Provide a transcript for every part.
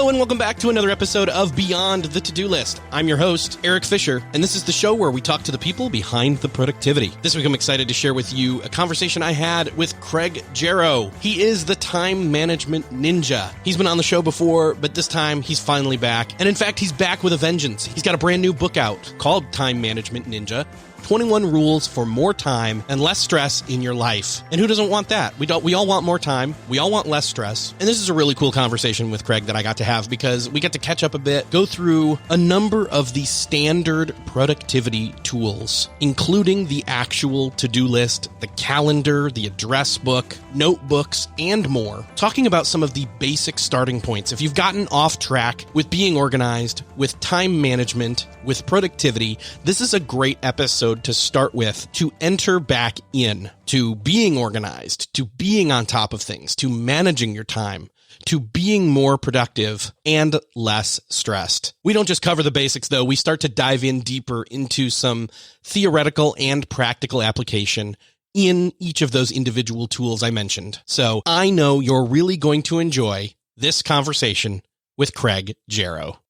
Hello and welcome back to another episode of Beyond the To-Do List. I'm your host, Erik Fisher, and this is the show where we talk to the people behind the productivity. This week I'm excited to share with you a conversation I had with Craig Jarrow. He is the time management ninja. He's been on the show before, but this time he's finally back. And in fact, he's back with a vengeance. He's got a brand new book out called Time Management Ninja. 21 rules for more time and less stress in your life. And who doesn't want that? We all want more time. We all want less stress. And this is a really cool conversation with Craig that I got to have because we get to catch up a bit, go through a number of the standard productivity tools, including the actual to-do list, the calendar, the address book, notebooks, and more. Talking about some of the basic starting points. If you've gotten off track with being organized, with time management, with productivity, this is a great episode to start with, to enter back in to being organized, to being on top of things, to managing your time, to being more productive and less stressed. We don't just cover the basics, though. We start to dive in deeper into some theoretical and practical application in each of those individual tools I mentioned. So I know you're really going to enjoy this conversation with Craig Jarrow.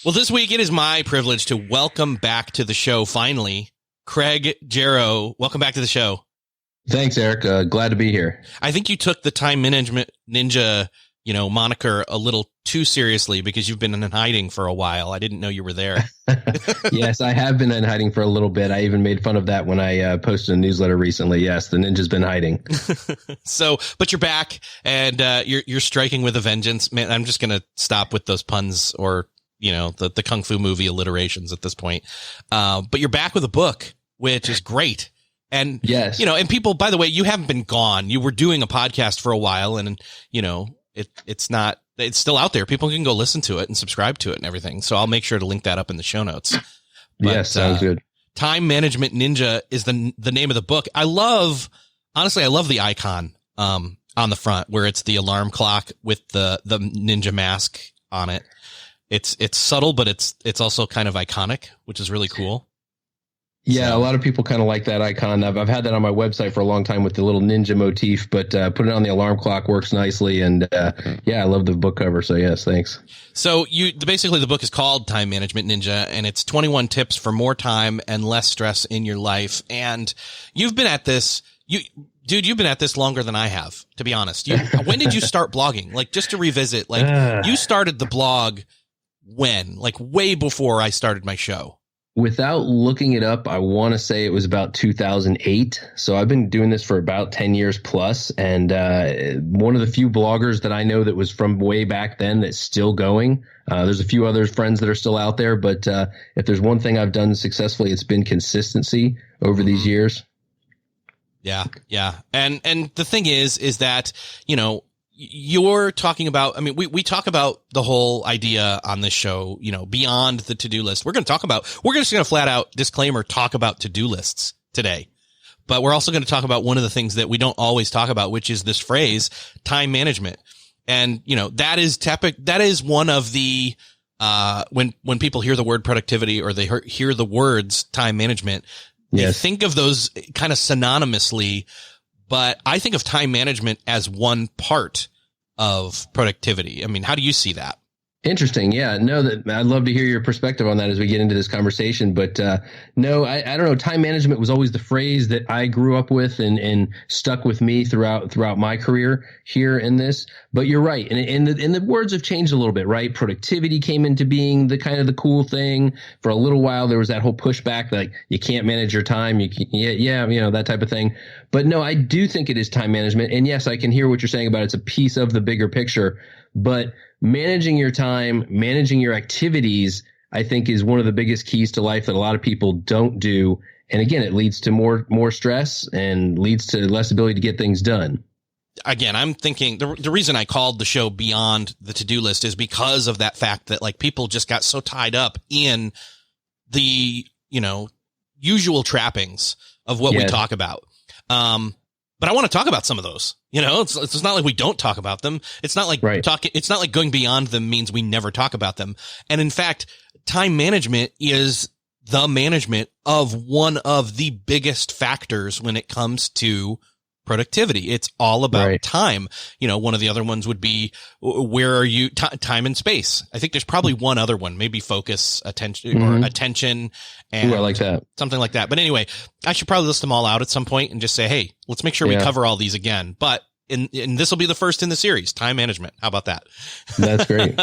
Well, this week it is my privilege to welcome back to the show, finally, Craig Jarrow. Welcome back to the show. Thanks, Erik. Glad to be here. I think you took the time management ninja, moniker a little too seriously because you've been in hiding for a while. I didn't know you were there. Yes, I have been in hiding for a little bit. I even made fun of that when I posted a newsletter recently. Yes, the ninja's been hiding. But you're back and you're striking with a vengeance. Man, I'm just going to stop with those puns or the Kung Fu movie alliterations at this point. But you're back with a book, which is great. And, yes, and people, by the way, you haven't been gone. You were doing a podcast for a while and, it's still out there. People can go listen to it and subscribe to it and everything. So I'll make sure to link that up in the show notes. But, yes, sounds good. Time Management Ninja is the name of the book. I love the icon, on the front where it's the alarm clock with the ninja mask on it. It's subtle, but it's also kind of iconic, which is really cool. Yeah, so. A lot of people kind of like that icon. I've had that on my website for a long time with the little ninja motif, but put it on the alarm clock works nicely. And I love the book cover. So yes, thanks. So basically the book is called Time Management Ninja, and it's 21 tips for more time and less stress in your life. And you've been at this, you've been at this longer than I have, to be honest. When did you start blogging? Like, just to revisit, you started the blog when? Like, way before I started my show. Without looking it up, I want to say it was about 2008. So I've been doing this for about 10 years plus. And one of the few bloggers that I know that was from way back then that's still going. There's a few other friends that are still out there. But if there's one thing I've done successfully, it's been consistency over these years. Yeah. Yeah. And the thing is that, you're talking about, we talk about the whole idea on this show, beyond the to-do list. We're just going to flat out disclaimer, talk about to-do lists today. But we're also going to talk about one of the things that we don't always talk about, which is this phrase, time management. And, that is one of the, when people hear the word productivity or they hear the words time management, yes, they think of those kind of synonymously. But I think of time management as one part of productivity. How do you see that? Interesting. Yeah, no, I'd love to hear your perspective on that as we get into this conversation. But no, I don't know. Time management was always the phrase that I grew up with and stuck with me throughout my career here in this. But you're right. And the words have changed a little bit, right? Productivity came into being the kind of the cool thing. For a little while, there was that whole pushback, like you can't manage your time. That type of thing. But no, I do think it is time management. And yes, I can hear what you're saying about it's a piece of the bigger picture. But managing your time, managing your activities, I think is one of the biggest keys to life that a lot of people don't do. And again, it leads to more stress and leads to less ability to get things done. Again, I'm thinking the reason I called the show Beyond the To-Do List is because of that fact that people just got so tied up in the, usual trappings of what we talk about. But I want to talk about some of those. It's not like we don't talk about them. It's not like it's not like going beyond them means we never talk about them. And in fact, time management is the management of one of the biggest factors when it comes to productivity. It's all about Right. time. One of the other ones would be, where are you? Time and space. I think there's probably one other one, maybe focus, attention, or attention, and Ooh, I like that. something like that. But anyway, I should probably list them all out at some point and just say, hey, let's make sure we cover all these again. But and this will be the first in the series, time management. How about that? That's great.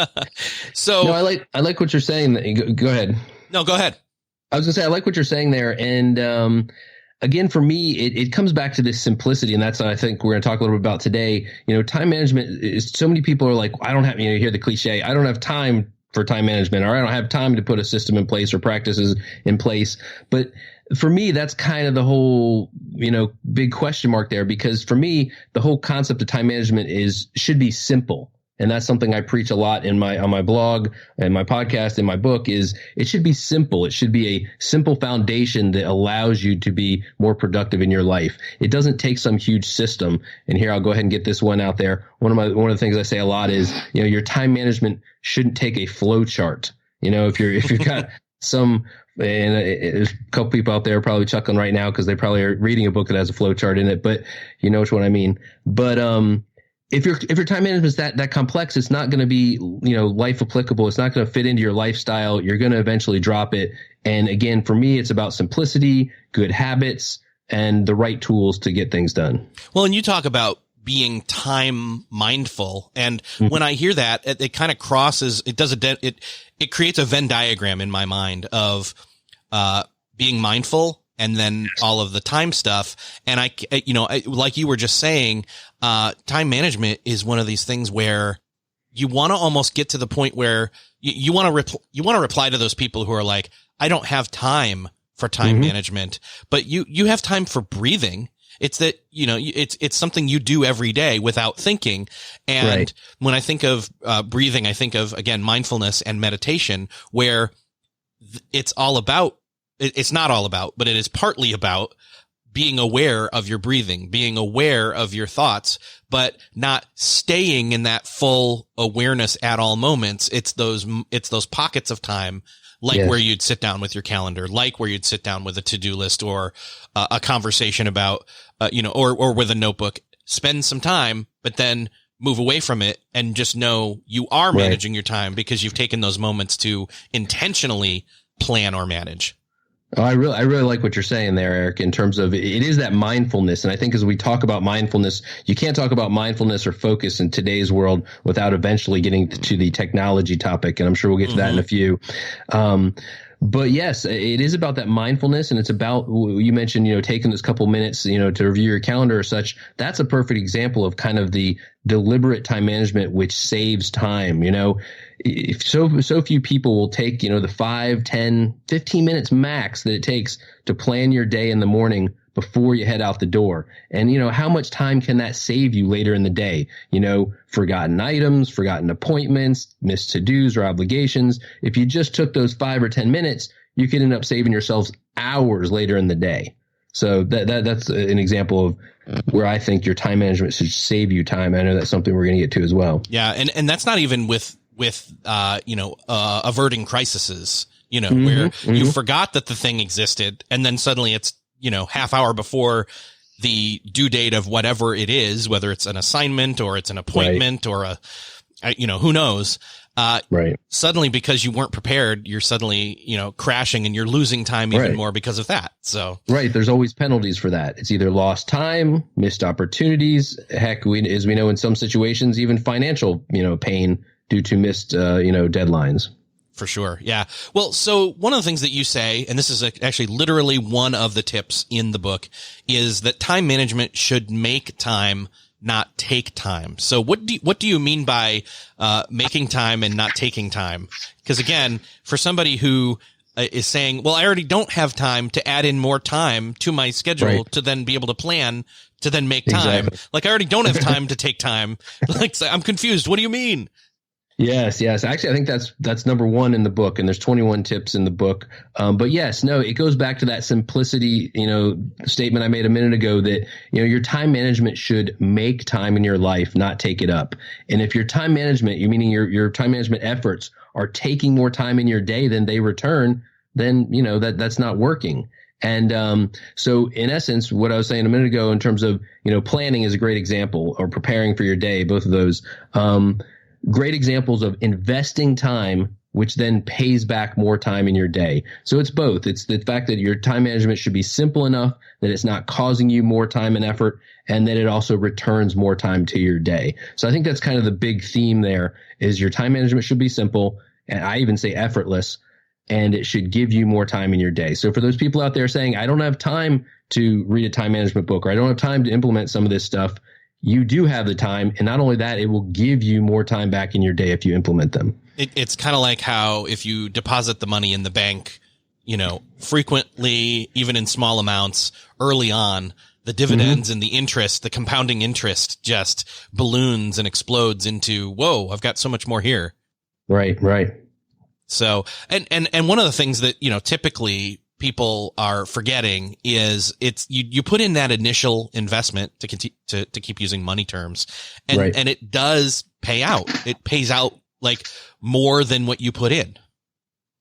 So No, I like what you're saying. Go ahead. No, go ahead. I was gonna say I like what you're saying there, and again, for me, it comes back to this simplicity, and that's what I think we're going to talk a little bit about today. Time management is, so many people are like, I don't have, you hear the cliche, I don't have time for time management, or I don't have time to put a system in place or practices in place. But for me, that's kind of the whole, big question mark there, because for me, the whole concept of time management should be simple. And that's something I preach a lot on my blog and my podcast and my book is it should be simple. It should be a simple foundation that allows you to be more productive in your life. It doesn't take some huge system. And here, I'll go ahead and get this one out there. One of the things I say a lot is, your time management shouldn't take a flow chart. If you've got some, and there's a couple people out there probably chuckling right now because they probably are reading a book that has a flow chart in it, but you know which one I mean. But, if your time management is that complex, it's not going to be, life applicable. It's not going to fit into your lifestyle. You're going to eventually drop it. And again, for me, it's about simplicity, good habits, and the right tools to get things done. Well, and you talk about being time mindful. And when I hear that, it kind of crosses, it creates a Venn diagram in my mind of, being mindful and then all of the time stuff. And like you were just saying, time management is one of these things where you want to almost get to the point where you want to reply to those people who are like, I don't have time for time management, but you have time for breathing. It's that, it's something you do every day without thinking. And when I think of breathing, I think of, again, mindfulness and meditation, where it's not all about, but it is partly about being aware of your breathing, being aware of your thoughts, but not staying in that full awareness at all moments. It's those pockets of time, like where you'd sit down with your calendar, like where you'd sit down with a to-do list or a conversation about, or with a notebook, spend some time, but then move away from it and just know you are managing your time because you've taken those moments to intentionally plan or manage. Oh, I really like what you're saying there, Eric, in terms of it is that mindfulness. And I think as we talk about mindfulness, you can't talk about mindfulness or focus in today's world without eventually getting to the technology topic. And I'm sure we'll get to that in a few. But yes, it is about that mindfulness, and it's about, you mentioned, taking this couple minutes, to review your calendar or such. That's a perfect example of kind of the deliberate time management, which saves time. If so few people will take, the 5, 10, 15 minutes max that it takes to plan your day in the morning before you head out the door. And, how much time can that save you later in the day? Forgotten items, forgotten appointments, missed to-dos or obligations. If you just took those 5 or 10 minutes, you could end up saving yourselves hours later in the day. So that's an example of where I think your time management should save you time. I know that's something we're going to get to as well. Yeah. And that's not even with averting crises, where you forgot that the thing existed and then suddenly it's, half hour before the due date of whatever it is, whether it's an assignment or it's an appointment or who knows, suddenly because you weren't prepared, you're suddenly, crashing and you're losing time even more because of that. So, there's always penalties for that. It's either lost time, missed opportunities. Heck, as we know, in some situations, even financial, pain due to missed, deadlines. For sure. Yeah. Well, so one of the things that you say, and this is actually literally one of the tips in the book, is that time management should make time, not take time. So what do you mean by making time and not taking time? Because again, for somebody who is saying, well, I already don't have time to add in more time to my schedule to then be able to plan to then make time. Like I already don't have time to take time. Like I'm confused. What do you mean? Yes. Actually, I think that's number 1 in the book, and there's 21 tips in the book. But yes, no, it goes back to that simplicity, statement I made a minute ago that, your time management should make time in your life, not take it up. And if your time management, you meaning your time management efforts are taking more time in your day than they return, then, that's not working. And so in essence, what I was saying a minute ago in terms of, planning is a great example, or preparing for your day, both of those great examples of investing time, which then pays back more time in your day. So it's both. It's the fact that your time management should be simple enough that it's not causing you more time and effort, and that it also returns more time to your day. So I think that's kind of the big theme there, is your time management should be simple, and I even say effortless, and it should give you more time in your day. So for those people out there saying, I don't have time to read a time management book, or I don't have time to implement some of this stuff, you do have the time. And not only that, it will give you more time back in your day if you implement them. It's kind of like how if you deposit the money in the bank, frequently, even in small amounts early on, the dividends and the interest, the compounding interest just balloons and explodes into, whoa, I've got so much more here. Right. So, and one of the things that, typically people are forgetting is you put in that initial investment to keep using money terms, and it does pay out. It pays out like more than what you put in.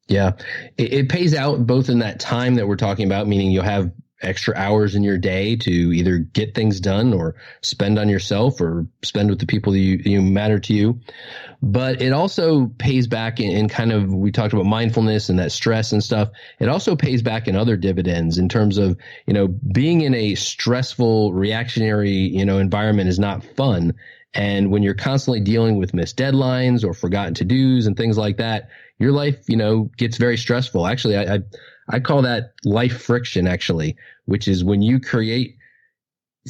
Yeah. It pays out both in that time that we're talking about, meaning you'll have extra hours in your day to either get things done or spend on yourself or spend with the people that you matter to you. But it also pays back in kind of, we talked about mindfulness and that stress and stuff. It also pays back in other dividends in terms of, being in a stressful, reactionary, environment is not fun. And when you're constantly dealing with missed deadlines or forgotten to-dos and things like that, your life, gets very stressful. Actually, I call that life friction, actually, which is when you create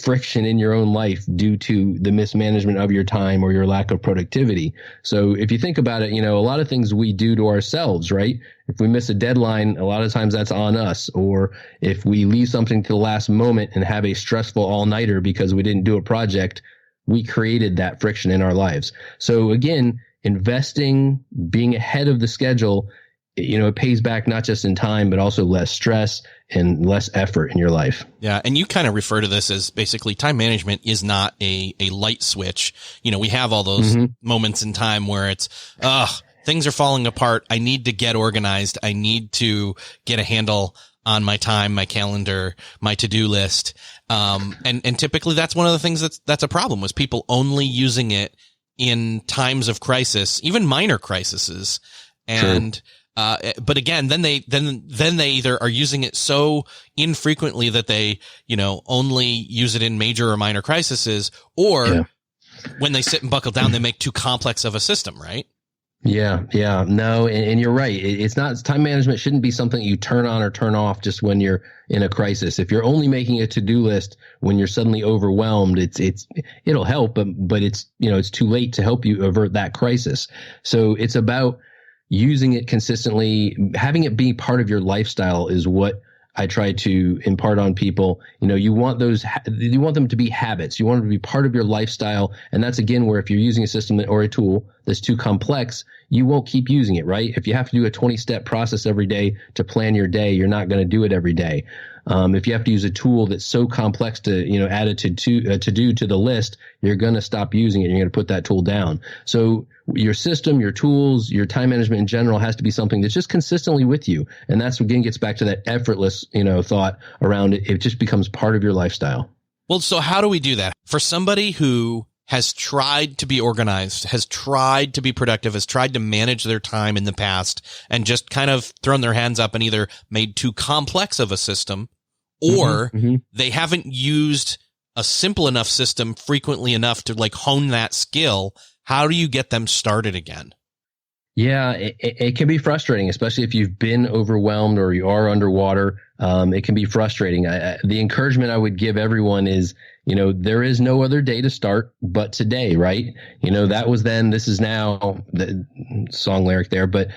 friction in your own life due to the mismanagement of your time or your lack of productivity. So if you think about it, a lot of things we do to ourselves, right? If we miss a deadline, a lot of times that's on us. Or if we leave something to the last moment and have a stressful all-nighter because we didn't do a project, we created that friction in our lives. So again, investing, being ahead of the schedule, it pays back not just in time, but also less stress and less effort in your life. Yeah. And you kind of refer to this as basically time management is not a light switch. We have all those moments in time where it's, things are falling apart. I need to get organized. I need to get a handle on my time, my calendar, my to-do list. And typically that's one of the things that's a problem, was people only using it in times of crisis, even minor crises. And, True. But again, then they either are using it so infrequently that they, only use it in major or minor crises, or when they sit and buckle down, they make too complex of a system, right? Yeah. No, and you're right. It's not, time management shouldn't be something you turn on or turn off just when you're in a crisis. If you're only making a to-do list when you're suddenly overwhelmed, it'll help, but it's, it's too late to help you avert that crisis. So it's about using it consistently, having it be part of your lifestyle is what I try to impart on people. You want them to be habits. You want them to be part of your lifestyle. And that's again, where if you're using a system or a tool that's too complex, you won't keep using it, right? If you have to do a 20-step process every day to plan your day, you're not going to do it every day. If you have to use a tool that's so complex to, add a to-do to the list, you're going to stop using it. You're going to put that tool down. So your system, your tools, your time management in general has to be something that's just consistently with you. And that's again gets back to that effortless, thought around it. It just becomes part of your lifestyle. Well, so how do we do that? For somebody who has tried to be organized, has tried to be productive, has tried to manage their time in the past, and just kind of thrown their hands up and either made too complex of a system, or they haven't used a simple enough system frequently enough to like hone that skill. How do you get them started again? Yeah, it can be frustrating, especially if you've been overwhelmed or you are underwater. It can be frustrating. The encouragement I would give everyone is, there is no other day to start but today, right? That was then, this is now, the song lyric there, but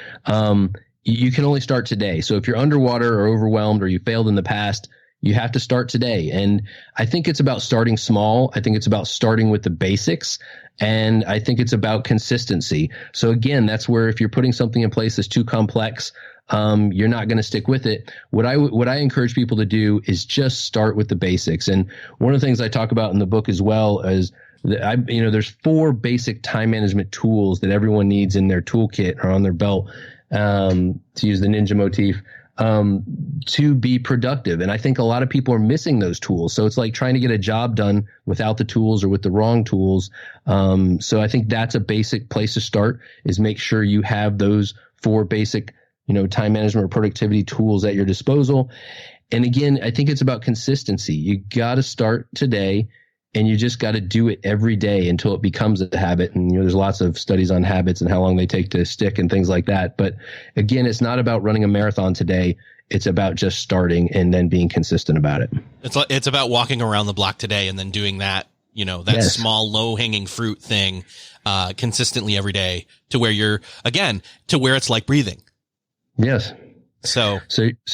you can only start today. So if you're underwater or overwhelmed or you failed in the past, you have to start today. And I think it's about starting small. I think it's about starting with the basics. And I think it's about consistency. So again, that's where if you're putting something in place that's too complex, you're not going to stick with it. What I encourage people to do is just start with the basics. And one of the things I talk about in the book as well is there's 4 basic time management tools that everyone needs in their toolkit or on their belt, to use the ninja motif. to be productive. And I think a lot of people are missing those tools. So it's like trying to get a job done without the tools or with the wrong tools. So I think that's a basic place to start, is make sure you have those 4 basic, time management or productivity tools at your disposal. And again, I think it's about consistency. You got to start today, and you just got to do it every day until it becomes a habit. And there's lots of studies on habits and how long they take to stick and things like that. But again, it's not about running a marathon today. It's about just starting and then being consistent about it. It's about walking around the block today and then doing that, Yes. small low hanging fruit thing, consistently every day, to where to where it's like breathing. Yes. So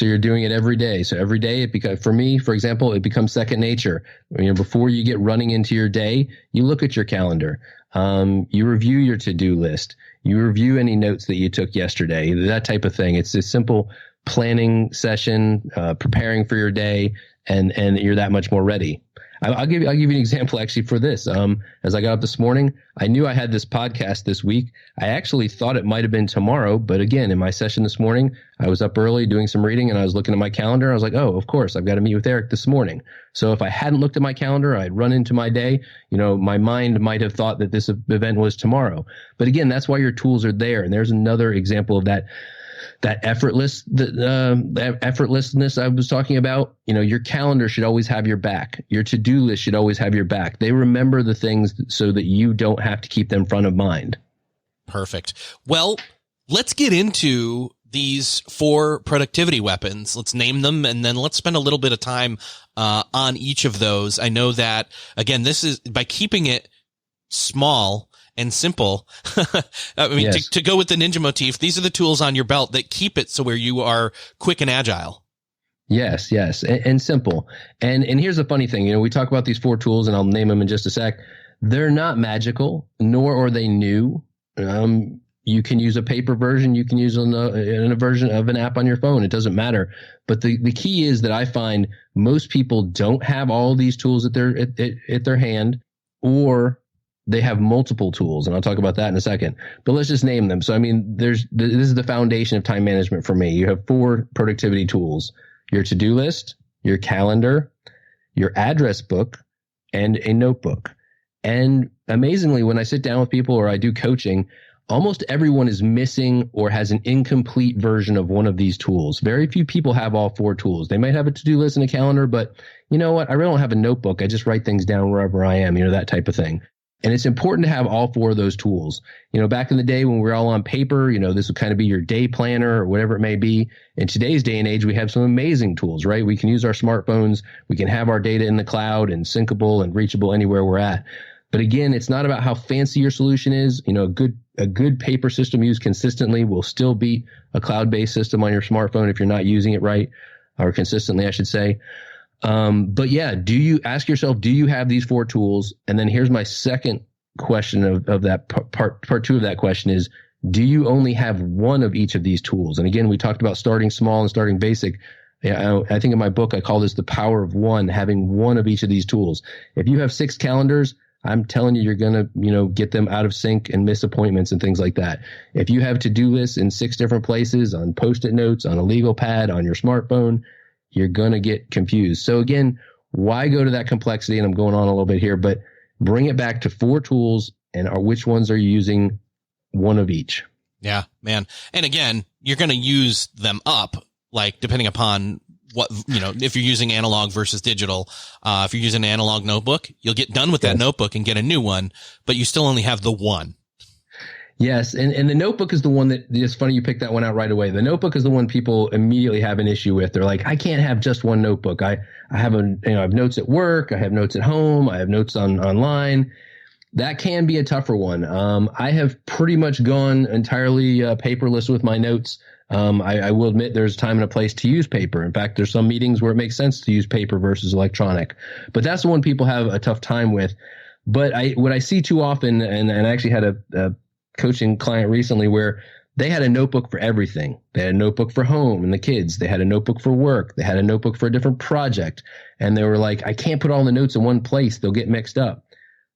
you're doing it every day. So every day for me, for example, it becomes second nature. Before you get running into your day, you look at your calendar. You review your to-do list. You review any notes that you took yesterday, that type of thing. It's a simple planning session, preparing for your day, and you're that much more ready. I'll give you an example actually for this. As I got up this morning, I knew I had this podcast this week. I actually thought it might have been tomorrow, but again, in my session this morning, I was up early doing some reading and I was looking at my calendar. I was like, oh, of course, I've got to meet with Erik this morning. So if I hadn't looked at my calendar, I'd run into my day. My mind might have thought that this event was tomorrow. But again, that's why your tools are there. And there's another example of that effortlessness I was talking about. Your calendar should always have your back. Your to-do list should always have your back. They remember the things so that you don't have to keep them front of mind. Perfect. Well, let's get into these 4 productivity weapons. Let's name them, and then let's spend a little bit of time on each of those. I know that, again, this is by keeping it small and simple. I mean, Yes. to go with the ninja motif, these are the tools on your belt that keep it so where you are quick and agile. Yes, and simple. And here's the funny thing. We talk about these 4 tools, and I'll name them in just a sec. They're not magical, nor are they new. You can use a paper version. You can use a version of an app on your phone. It doesn't matter. But the key is that I find most people don't have all of these tools at their hand, or they have multiple tools, and I'll talk about that in a second. But let's just name them. So, this is the foundation of time management for me. You have 4 productivity tools: your to-do list, your calendar, your address book, and a notebook. And amazingly, when I sit down with people or I do coaching, almost everyone is missing or has an incomplete version of one of these tools. Very few people have all 4 tools. They might have a to-do list and a calendar, but you know what? I really don't have a notebook. I just write things down wherever I am, that type of thing. And it's important to have all 4 of those tools. Back in the day when we were all on paper, this would kind of be your day planner or whatever it may be. In today's day and age, we have some amazing tools, right? We can use our smartphones. We can have our data in the cloud and syncable and reachable anywhere we're at. But again, it's not about how fancy your solution is. A good paper system used consistently will still beat a cloud-based system on your smartphone if you're not using it right, or consistently, I should say. But yeah, do you ask yourself, do you have these 4 tools? And then here's my second question of that part 2 of that question is, do you only have one of each of these tools? And again, we talked about starting small and starting basic. I think in my book, I call this the power of one, having one of each of these tools. If you have 6 calendars, I'm telling you, you're going to, get them out of sync and miss appointments and things like that. If you have to-do lists in 6 different places, on Post-it notes, on a legal pad, on your smartphone, you're going to get confused. So again, why go to that complexity? And I'm going on a little bit here, but bring it back to 4 tools, and which ones are you using? One of each. Yeah, man. And again, you're going to use them up, like depending upon what, if you're using analog versus digital. If you're using an analog notebook, you'll get done with that notebook and get a new one, but you still only have the one. Yes. And the notebook is the one that, it's funny you picked that one out right away. The notebook is the one people immediately have an issue with. They're like, I can't have just one notebook. I have I have notes at work. I have notes at home. I have notes online. That can be a tougher one. I have pretty much gone entirely paperless with my notes. I will admit there's a time and a place to use paper. In fact, there's some meetings where it makes sense to use paper versus electronic. But that's the one people have a tough time with. But what I see too often, and I actually had a coaching client recently where they had a notebook for everything. They had a notebook for home and the kids. They had a notebook for work. They had a notebook for a different project. And they were like, I can't put all the notes in one place. They'll get mixed up.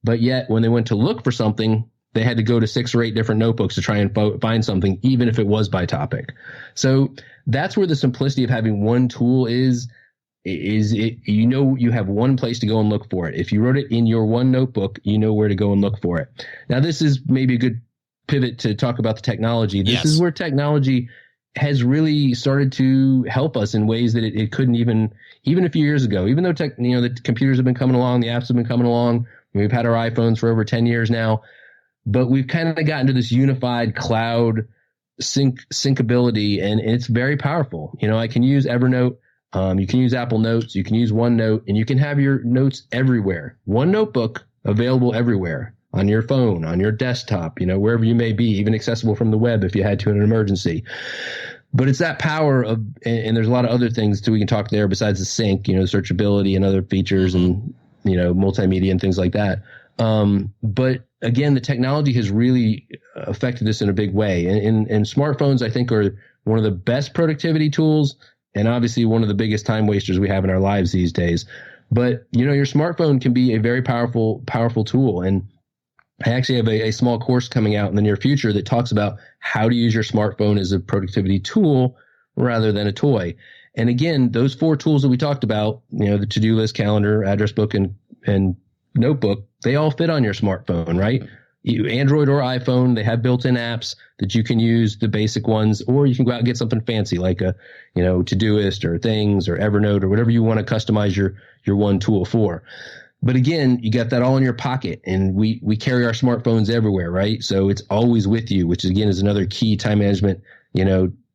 But yet when they went to look for something, they had to go to 6 or 8 different notebooks to try and find something, even if it was by topic. So that's where the simplicity of having one tool is it, you have one place to go and look for it. If you wrote it in your one notebook, you know where to go and look for it. Now, this is maybe a good pivot to talk about the technology. This is where technology has really started to help us in ways that it couldn't even a few years ago, even though the computers have been coming along, the apps have been coming along. We've had our iPhones for over 10 years now, but we've kind of gotten to this unified cloud syncability, and it's very powerful. I can use Evernote. You can use Apple Notes. You can use OneNote, and you can have your notes everywhere. One notebook available everywhere, on your phone, on your desktop, wherever you may be, even accessible from the web if you had to in an emergency. But it's that power of, and there's a lot of other things too we can talk there besides the sync, searchability and other features and, multimedia and things like that. But again, the technology has really affected this in a big way. And smartphones, I think, are one of the best productivity tools and obviously one of the biggest time wasters we have in our lives these days. But, your smartphone can be a very powerful tool. And I actually have a small course coming out in the near future that talks about how to use your smartphone as a productivity tool rather than a toy. And again, those 4 tools that we talked about, the to-do list, calendar, address book, and notebook, they all fit on your smartphone, right? Android or iPhone, they have built-in apps that you can use, the basic ones, or you can go out and get something fancy like a, Todoist or Things or Evernote or whatever you want to customize your one tool for. But again, you got that all in your pocket, and we carry our smartphones everywhere, right? So it's always with you, which again is another key time management,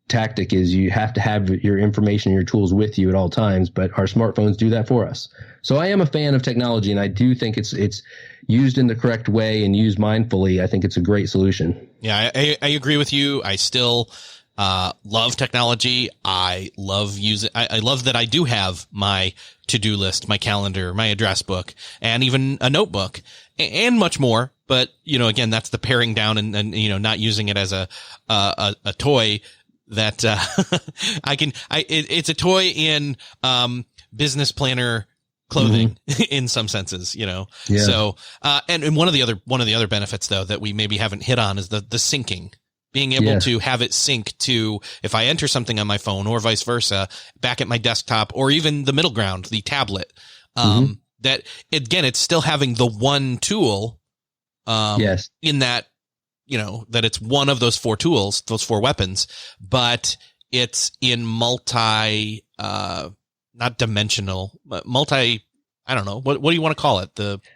tactic is you have to have your information, your tools with you at all times, but our smartphones do that for us. So I am a fan of technology, and I do think it's used in the correct way and used mindfully. I think it's a great solution. Yeah, I agree with you. I still love technology. I love I love that I do have my to-do list, my calendar, my address book, and even a notebook and much more. But, again, that's the paring down and not using it as a toy that, it's a toy in, business planner clothing in some senses, Yeah. So, and one of the other benefits though, that we maybe haven't hit on is the syncing. Being able to have it sync to, if I enter something on my phone or vice versa, back at my desktop or even the middle ground, the tablet, that again, it's still having the one tool, in that, that it's one of those 4 tools, those 4 weapons, but it's in not dimensional, but I don't know. What do you want to call it?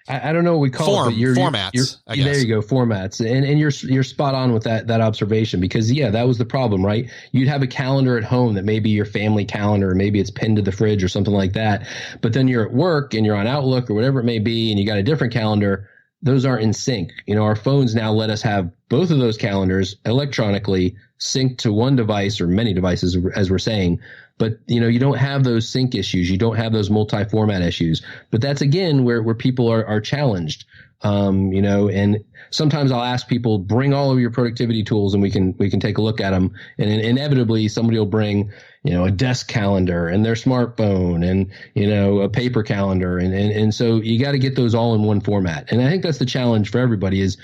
I don't know what we call it, but formats. I guess. There you go. Formats. And you're spot on with that observation, because that was the problem, right? You'd have a calendar at home that may be your family calendar, or maybe it's pinned to the fridge or something like that. But then you're at work and you're on Outlook or whatever it may be, and you got a different calendar. Those aren't in sync. Our phones now let us have both of those calendars electronically synced to one device or many devices, as we're saying. But, you don't have those sync issues. You don't have those multi-format issues. But that's, again, where people are challenged. And sometimes I'll ask people, bring all of your productivity tools and we can take a look at them. And inevitably somebody will bring, a desk calendar and their smartphone and, a paper calendar. And so you got to get those all in one format. And I think that's the challenge for everybody, is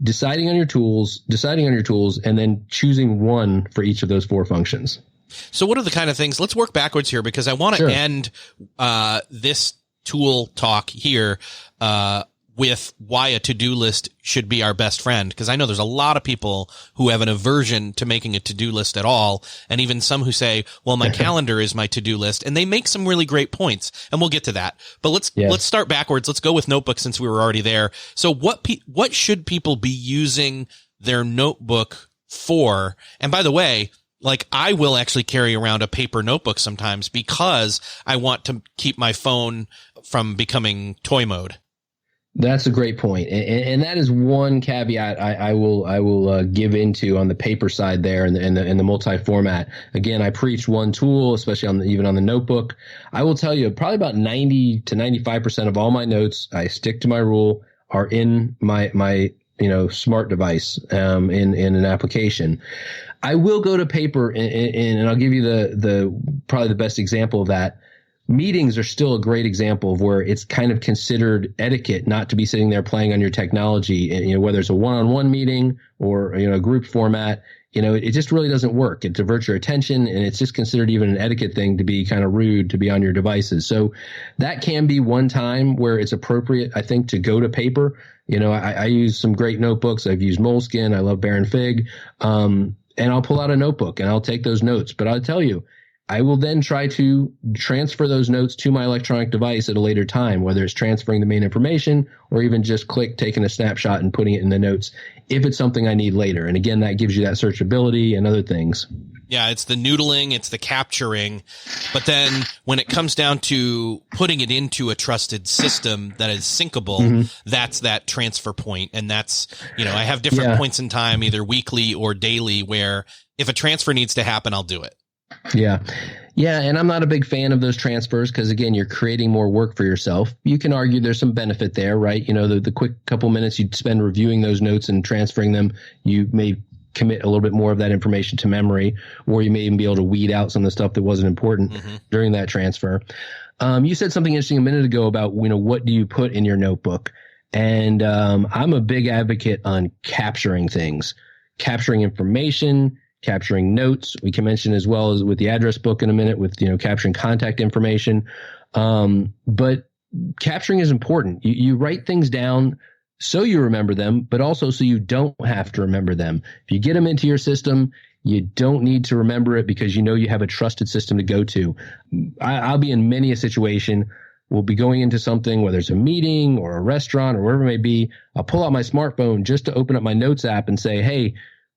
deciding on your tools, and then choosing one for each of those 4 functions. So what are the kind of things, let's work backwards here, because I want to end this tool talk here with why a to-do list should be our best friend. Because I know there's a lot of people who have an aversion to making a to-do list at all. And even some who say, well, my calendar is my to-do list. And they make some really great points. And we'll get to that. But let's start backwards. Let's go with notebooks since we were already there. So what should people be using their notebook for? And by the way, I will actually carry around a paper notebook sometimes because I want to keep my phone from becoming toy mode. That's a great point. And that is one caveat I will give into on the paper side there and the multi-format. Again, I preach one tool, especially even on the notebook. I will tell you probably about 90 to 95% of all my notes, I stick to my rule, are in my smart device, in an application. I will go to paper, and I'll give you the probably the best example of that. Meetings are still a great example of where it's kind of considered etiquette not to be sitting there playing on your technology, and, whether it's a one-on-one meeting or, a group format, it just really doesn't work. It diverts your attention, and it's just considered even an etiquette thing to be kind of rude to be on your devices. So that can be one time where it's appropriate, I think, to go to paper. I use some great notebooks. I've used Moleskine. I love Baron Fig. And I'll pull out a notebook and I'll take those notes. But I'll tell you, I will then try to transfer those notes to my electronic device at a later time, whether it's transferring the main information or even just taking a snapshot and putting it in the notes if it's something I need later. And again, that gives you that searchability and other things. Yeah, it's the noodling, it's the capturing. But then when it comes down to putting it into a trusted system that is syncable, that's that transfer point. And that's, I have different points in time, either weekly or daily, where if a transfer needs to happen, I'll do it. Yeah. Yeah. And I'm not a big fan of those transfers because, again, you're creating more work for yourself. You can argue there's some benefit there, right? The quick couple minutes you'd spend reviewing those notes and transferring them, you may commit a little bit more of that information to memory, or you may even be able to weed out some of the stuff that wasn't important during that transfer. You said something interesting a minute ago about, what do you put in your notebook? And I'm a big advocate on capturing things, capturing information, capturing notes. We can mention as well as with the address book in a minute with, capturing contact information. But capturing is important. You write things down so you remember them, but also so you don't have to remember them. If you get them into your system, you don't need to remember it because you have a trusted system to go to. I'll be in many a situation. We'll be going into something, whether it's a meeting or a restaurant or wherever it may be. I'll pull out my smartphone just to open up my notes app and say, hey,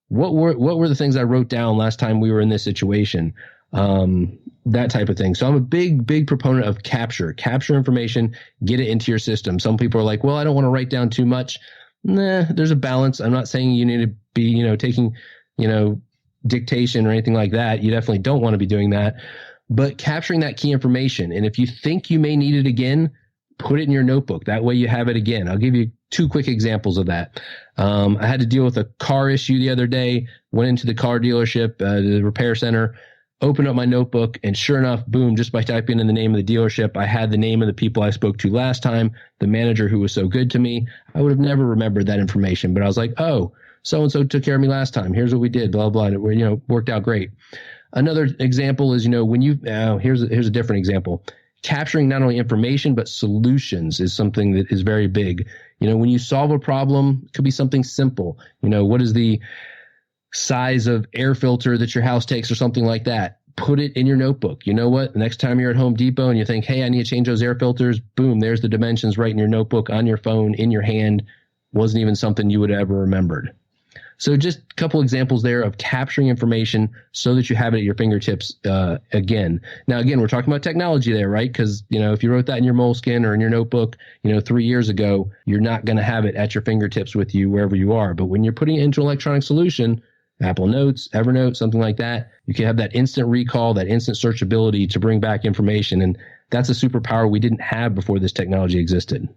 what were the things I wrote down last time we were in this situation? That type of thing. So I'm a big proponent of capture information, get it into your system. Some people are like, well, I don't want to write down too much. Nah, there's a balance. I'm not saying you need to be, taking, dictation or anything like that. You definitely don't want to be doing that, but capturing that key information. And if you think you may need it again, put it in your notebook. That way you have it again. I'll give you two quick examples of that. I had to deal with a car issue the other day, went into the car dealership, the repair center, opened up my notebook, and sure enough, boom, just by typing in the name of the dealership, I had the name of the people I spoke to last time, the manager who was so good to me. I would have never remembered that information, but I was like, oh, so-and-so took care of me last time. Here's what we did, blah, blah, and it worked out great. Another example is, when here's a different example. Capturing not only information, but solutions is something that is very big. When you solve a problem, it could be something simple. What is the size of air filter that your house takes or something like that? Put it in your notebook. You know what? The next time you're at Home Depot and you think, hey, I need to change those air filters, boom, there's the dimensions right in your notebook, on your phone, in your hand. Wasn't even something you would have ever remembered. So just a couple examples there of capturing information so that you have it at your fingertips again. Now, again, we're talking about technology there, right? Because, if you wrote that in your Moleskine or in your notebook, 3 years ago, you're not going to have it at your fingertips with you wherever you are. But when you're putting it into an electronic solution, Apple Notes, Evernote, something like that, you can have that instant recall, that instant searchability to bring back information. And that's a superpower we didn't have before this technology existed.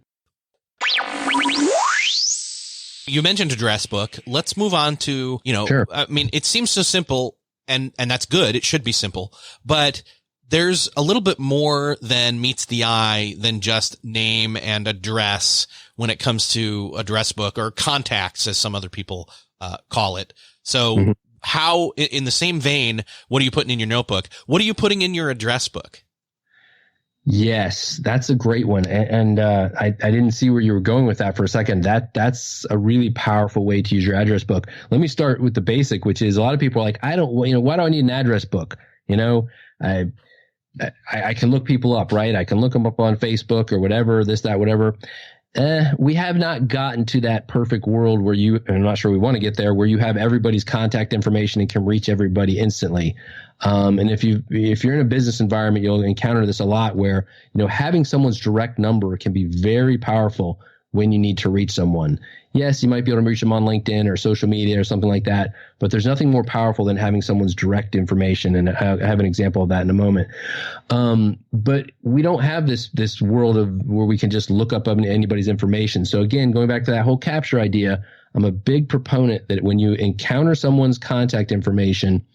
You mentioned address book. Let's move on to, Sure. I mean, it seems so simple and that's good. It should be simple, but there's a little bit more than meets the eye than just name and address when it comes to address book, or contacts, as some other people call it. So how, in the same vein, what are you putting in your notebook? What are you putting in your address book? Yes, that's a great one. And I didn't see where you were going with that for a second. That's a really powerful way to use your address book. Let me start with the basic, which is a lot of people are like, why do I need an address book? I can look people up, right? I can look them up on Facebook or whatever, this, that, whatever. We have not gotten to that perfect world where I'm not sure we want to get there, where you have everybody's contact information and can reach everybody instantly. And if you're in a business environment, you'll encounter this a lot where, having someone's direct number can be very powerful when you need to reach someone. Yes, you might be able to reach them on LinkedIn or social media or something like that, but there's nothing more powerful than having someone's direct information. And I have an example of that in a moment. But we don't have this world of where we can just look up anybody's information. So again, going back to that whole capture idea, I'm a big proponent that when you encounter someone's contact information,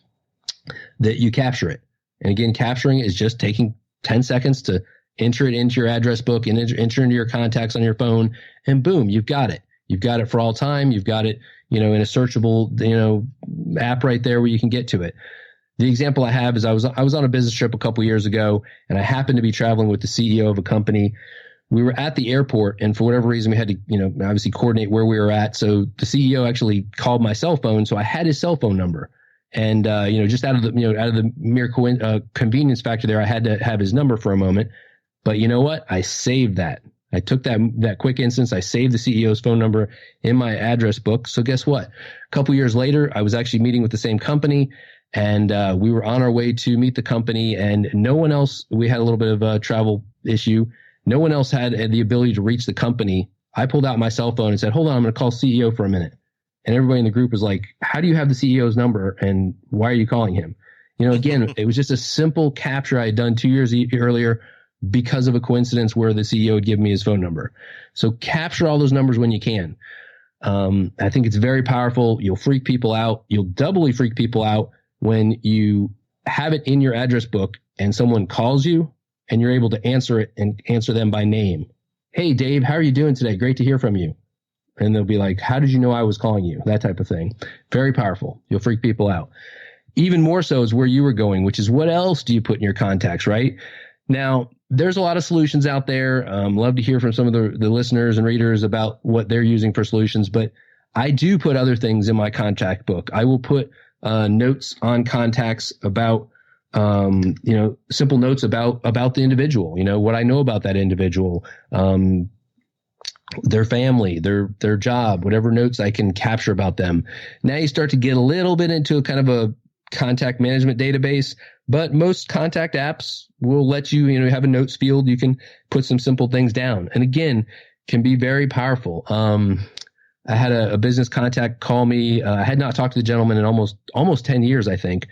that you capture it. And again, capturing is just taking 10 seconds to enter it into your address book and enter into your contacts on your phone, and boom, you've got it. You've got it for all time. You've got it, in a searchable, app right there where you can get to it. The example I have is I was on a business trip a couple years ago, and I happened to be traveling with the CEO of a company. We were at the airport, and for whatever reason, we had to, obviously coordinate where we were at. So the CEO actually called my cell phone, so I had his cell phone number. And just out of the mere convenience factor there, I had to have his number for a moment. But you know what? I saved that. I took that quick instance. I saved the CEO's phone number in my address book. So guess what? A couple years later, I was actually meeting with the same company, and we were on our way to meet the company, and no one else. We had a little bit of a travel issue. No one else had the ability to reach the company. I pulled out my cell phone and said, "Hold on, I'm going to call CEO for a minute." And everybody in the group was like, "How do you have the CEO's number, and why are you calling him?" Again, it was just a simple capture I had done 2 years earlier, because of a coincidence where the CEO would give me his phone number. So capture all those numbers when you can. I think it's very powerful. You'll freak people out. You'll doubly freak people out when you have it in your address book and someone calls you and you're able to answer it and answer them by name. "Hey, Dave, how are you doing today? Great to hear from you." And they'll be like, "How did you know I was calling you?" That type of thing. Very powerful. You'll freak people out. Even more so is where you were going, which is what else do you put in your contacts, right? Now, there's a lot of solutions out there. Love to hear from some of the listeners and readers about what they're using for solutions, but I do put other things in my contact book. I will put notes on contacts about, simple notes about the individual, what I know about that individual, their family, their job, whatever notes I can capture about them. Now you start to get a little bit into a kind of a contact management database, but most contact apps will let you, have a notes field. You can put some simple things down, and again, can be very powerful. I had a business contact call me. I had not talked to the gentleman in almost 10 years, I think.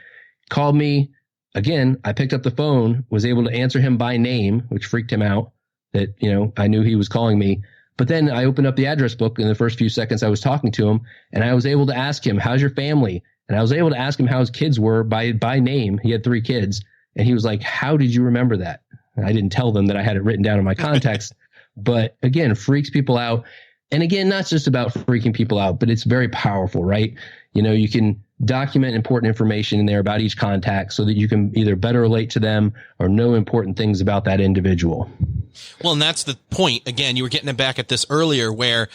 Called me again. I picked up the phone, was able to answer him by name, which freaked him out that, I knew he was calling me. But then I opened up the address book in the first few seconds I was talking to him, and I was able to ask him, "How's your family?" And I was able to ask him how his kids were by name. He had 3 kids. And he was like, "How did you remember that?" And I didn't tell them that I had it written down in my contacts. But again, freaks people out. And again, not just about freaking people out, but it's very powerful, right? You can document important information in there about each contact so that you can either better relate to them or know important things about that individual. Well, and that's the point. Again, you were getting back at this earlier where,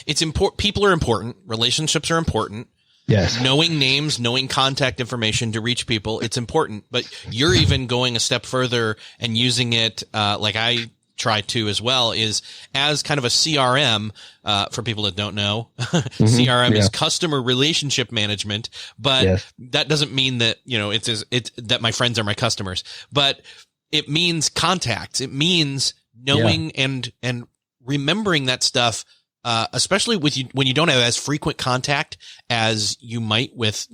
it's important. People are important. Relationships are important. Yes. Knowing names, knowing contact information to reach people, it's important. But you're even going a step further and using it, like I try to as well, is as kind of a CRM, for people that don't know. CRM is customer relationship management, but that doesn't mean that, it's that my friends are my customers, but it means contacts. It means knowing and remembering that stuff. Especially when you don't have as frequent contact as you might with,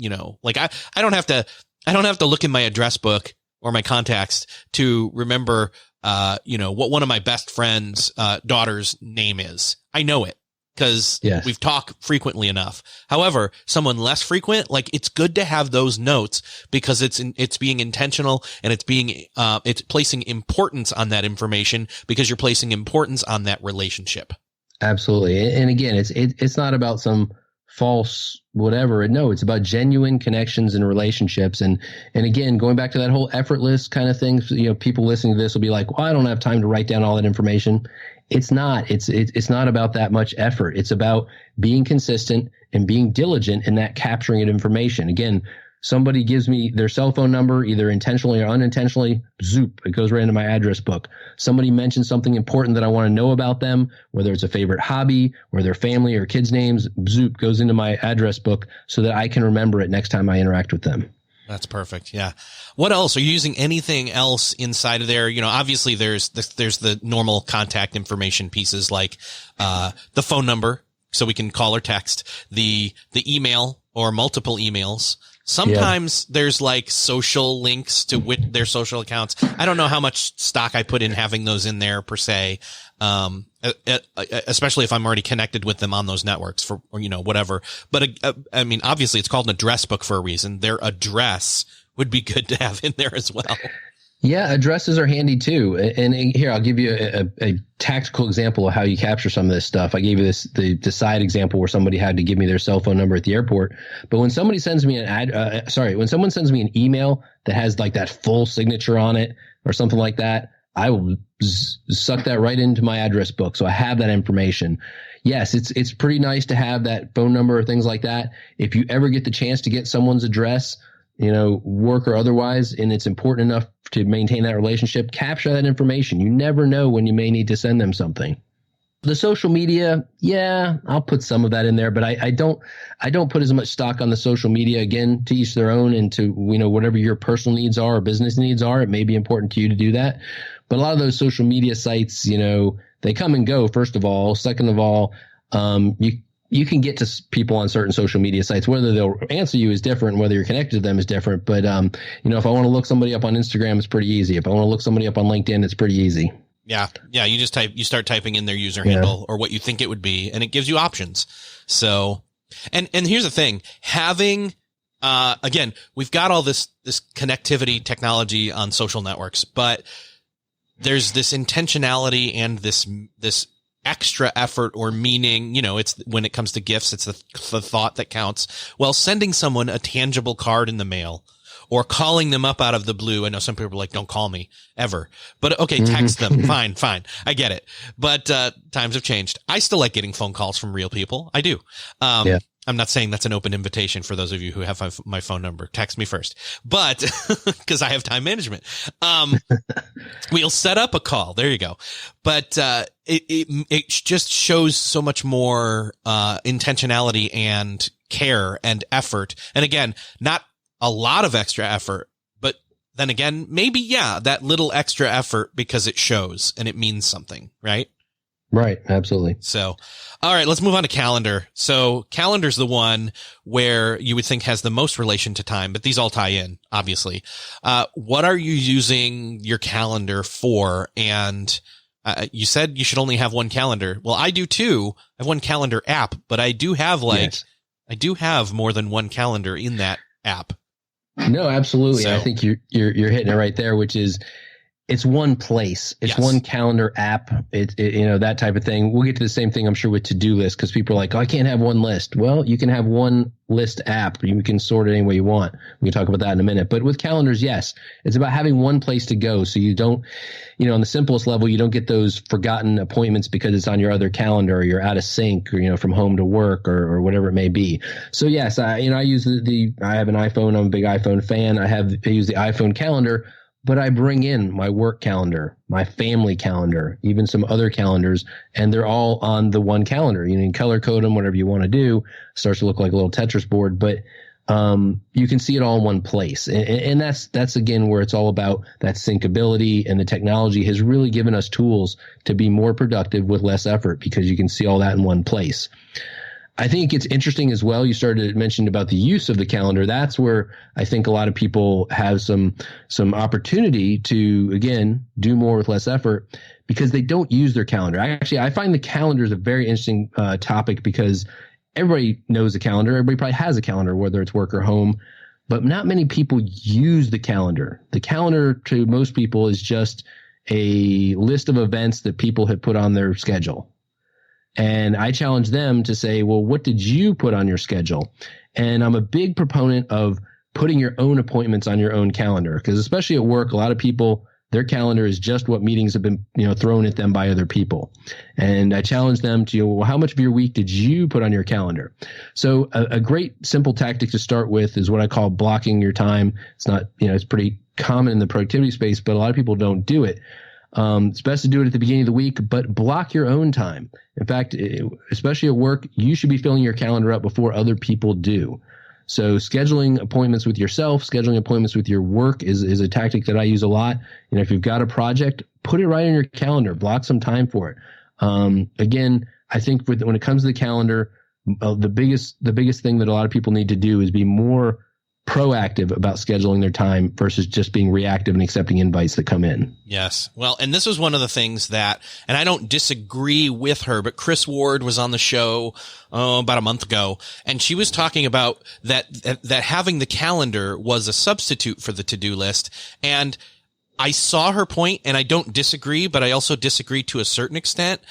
like I don't have to look in my address book or my contacts to remember, what one of my best friends' daughter's name is. I know it because we've talked frequently enough. However, someone less frequent, like it's good to have those notes because it's being intentional and it's placing importance on that information because you're placing importance on that relationship. Absolutely. And again, it's not about some false whatever. No, it's about genuine connections and relationships. And again, going back to that whole effortless kind of thing, people listening to this will be like, "Well, I don't have time to write down all that information." It's not. It's not about that much effort. It's about being consistent and being diligent in that capturing of information. Again, somebody gives me their cell phone number, either intentionally or unintentionally, zoop, it goes right into my address book. Somebody mentions something important that I want to know about them, whether it's a favorite hobby or their family or kids' names, zoop, goes into my address book so that I can remember it next time I interact with them. That's perfect. Yeah. What else? Are you using anything else inside of there? Obviously there's the normal contact information pieces like, the phone number, so we can call or text, the email or multiple emails. Sometimes there's like social links to their social accounts. I don't know how much stock I put in having those in there per se. Especially if I'm already connected with them on those networks or whatever. But, I mean, obviously it's called an address book for a reason. Their address, would be good to have in there as well. Yeah, addresses are handy too. And here, I'll give you a tactical example of how you capture some of this stuff. I gave you the side example where somebody had to give me their cell phone number at the airport. But when somebody sends me when someone sends me an email that has like that full signature on it or something like that, I will suck that right into my address book. So I have that information. Yes, it's pretty nice to have that phone number or things like that. If you ever get the chance to get someone's address, work or otherwise, and it's important enough to maintain that relationship, capture that information. You never know when you may need to send them something. The social media, yeah, I'll put some of that in there, but I don't put as much stock on the social media. Again, to each their own, and to, whatever your personal needs are or business needs are, it may be important to you to do that. But a lot of those social media sites, they come and go, first of all. Second of all, you can get to people on certain social media sites. Whether they'll answer you is different. Whether you're connected to them is different. But, if I want to look somebody up on Instagram, it's pretty easy. If I want to look somebody up on LinkedIn, it's pretty easy. Yeah. Yeah. You start typing in their user handle or what you think it would be, and it gives you options. So, and here's the thing, having, again, we've got all this connectivity technology on social networks, but there's this intentionality and this extra effort or meaning. It's when it comes to gifts, it's the thought that counts. Well, sending someone a tangible card in the mail or calling them up out of the blue. I know some people are like, don't call me ever, but okay, text them. Fine. I get it. But, times have changed. I still like getting phone calls from real people. I do. I'm not saying that's an open invitation for those of you who have my phone number. Text me first, but because I have time management, we'll set up a call. There you go. But it just shows so much more intentionality and care and effort. And again, not a lot of extra effort, but then again, maybe that little extra effort because it shows and it means something, right? Right. Absolutely. So, all right, let's move on to calendar. So calendar's the one where you would think has the most relation to time, but these all tie in, obviously. What are you using your calendar for? And, you said you should only have one calendar. Well, I do too. I have one calendar app, but I do have I do have more than one calendar in that app. No, absolutely. So, I think you're hitting it right there, which is, it's one place. It's one calendar app. That type of thing. We'll get to the same thing, I'm sure, with to-do list, because people are like, oh, I can't have one list. Well, you can have one list app. You can sort it any way you want. We can talk about that in a minute. But with calendars, yes, it's about having one place to go. So you don't, on the simplest level, you don't get those forgotten appointments because it's on your other calendar, or you're out of sync, or, from home to work, or whatever it may be. So yes, I use I have an iPhone. I'm a big iPhone fan. I use the iPhone calendar. But I bring in my work calendar, my family calendar, even some other calendars, and they're all on the one calendar. You can color code them, whatever you want to do. It starts to look like a little Tetris board, but you can see it all in one place. And that's again where it's all about that syncability, and the technology has really given us tools to be more productive with less effort, because you can see all that in one place. I think it's interesting as well. You started to mention about the use of the calendar. That's where I think a lot of people have some opportunity to, again, do more with less effort, because they don't use their calendar. I find the calendar is a very interesting topic, because everybody knows the calendar. Everybody probably has a calendar, whether it's work or home, but not many people use the calendar. The calendar to most people is just a list of events that people have put on their schedule. And I challenge them to say, well, what did you put on your schedule? And I'm a big proponent of putting your own appointments on your own calendar, because especially at work, a lot of people, their calendar is just what meetings have been, thrown at them by other people. And I challenge them to, well, how much of your week did you put on your calendar? So a great simple tactic to start with is what I call blocking your time. It's not, it's pretty common in the productivity space, but a lot of people don't do it. It's best to do it at the beginning of the week, but block your own time. In fact, especially at work, you should be filling your calendar up before other people do. So scheduling appointments with yourself, scheduling appointments with your work is a tactic that I use a lot. If you've got a project, put it right in your calendar, block some time for it. Again, I think when it comes to the calendar, the biggest thing that a lot of people need to do is be more proactive about scheduling their time versus just being reactive and accepting invites that come in. Yes. Well, and this was one of the things that, and I don't disagree with her, but Chris Ward was on the show about a month ago, and she was talking about that having the calendar was a substitute for the to-do list. And I saw her point, and I don't disagree, but I also disagree to a certain extent.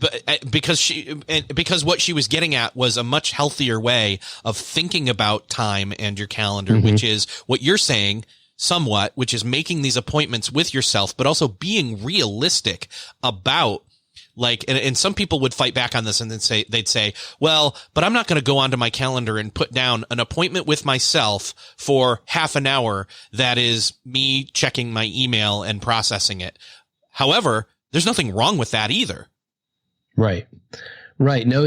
But because what she was getting at was a much healthier way of thinking about time and your calendar, which is what you're saying somewhat, which is making these appointments with yourself, but also being realistic about, like, and some people would fight back on this and then they'd say, well, but I'm not going to go onto my calendar and put down an appointment with myself for half an hour. That is me checking my email and processing it. However, there's nothing wrong with that either. Right. No,